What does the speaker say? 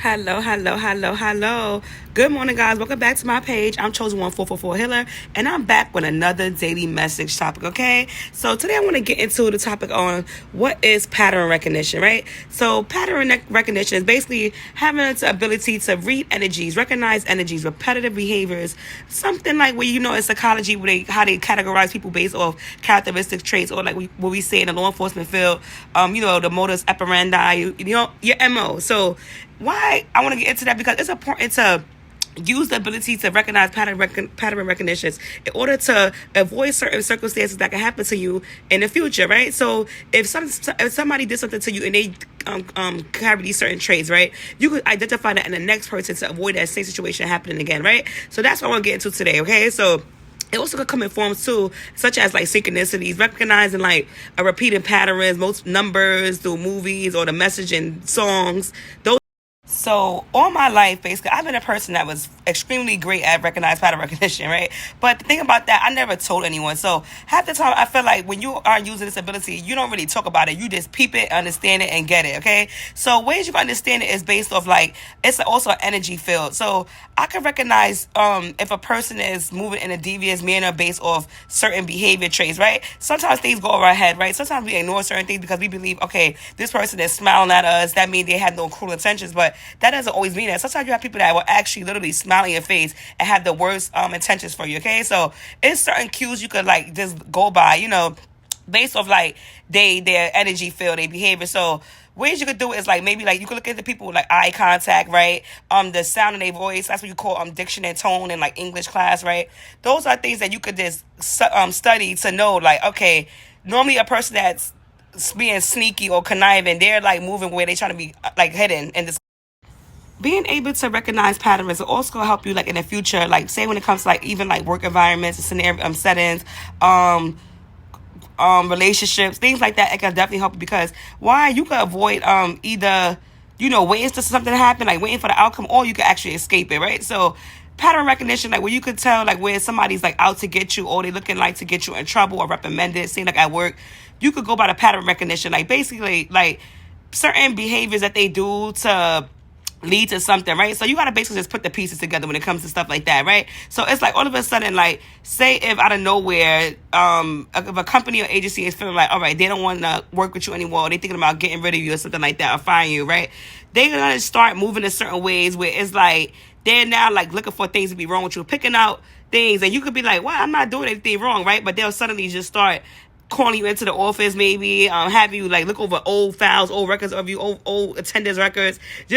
Hello, hello, hello, hello. Good morning, guys. Welcome back to my page. I'm Chosen1444 Healer, and I'm back with another daily message topic, okay? So today I want to get into the topic on what is pattern recognition, right? So pattern recognition is basically having the ability to read energies, recognize energies, repetitive behaviors, something like where you know in psychology where how they categorize people based off characteristic traits, or like what we say in the law enforcement field, the modus operandi, your MO. So why I want to get into that, because it's important to use the ability to recognize pattern recognitions in order to avoid certain circumstances that can happen to you in the future, right? So if somebody did something to you and they carry these certain traits, right, you could identify that in the next person to avoid that same situation happening again, right? So that's what I want to get into today, okay? So it also could come in forms too, such as like synchronicities, recognizing like a repeating patterns, most numbers through movies or the message in songs. So all my life, basically, I've been a person that was extremely great at recognized pattern recognition, right? But the thing about that, I never told anyone. So half the time, I feel like when you are using this ability, you don't really talk about it. You just peep it, understand it, and get it, okay? So ways you can understand it is based off like, it's also an energy field. So I can recognize if a person is moving in a devious manner based off certain behavior traits, right? Sometimes things go over our head, right? Sometimes we ignore certain things because we believe, okay, this person is smiling at us. That means they have no cruel intentions, but that doesn't always mean that. Sometimes you have people that will actually literally smile in your face and have the worst intentions for you, okay? So it's certain cues you could like just go by, based off like their energy field, their behavior. So ways you could do it is like maybe like you could look at the people with like eye contact, right? The sound of their voice, that's what you call diction and tone in like English class, right? Those are things that you could just study to know like, okay, normally a person that's being sneaky or conniving, they're like moving where they're trying to be like hidden, and this being able to recognize patterns will also help you like in the future, like say when it comes to like even like work environments and scenario settings, relationships, things like that. It can definitely help you, because why, you can avoid either waiting for something to happen, like waiting for the outcome, or you can actually escape it, right? So pattern recognition, like where you could tell like where somebody's like out to get you, or they looking like to get you in trouble or reprimanded, say like at work, you could go by the pattern recognition, like basically like certain behaviors that they do to lead to something, right? So you gotta basically just put the pieces together when it comes to stuff like that, right? So it's like all of a sudden, like say if out of nowhere, if a company or agency is feeling like, all right, they don't want to work with you anymore, or they thinking about getting rid of you or something like that, or firing you, right? They're gonna start moving in certain ways where it's like they're now like looking for things to be wrong with you, picking out things, and you could be like, well, I'm not doing anything wrong, right? But they'll suddenly just start calling you into the office, maybe have you like look over old files, old records of you, old attendance records, just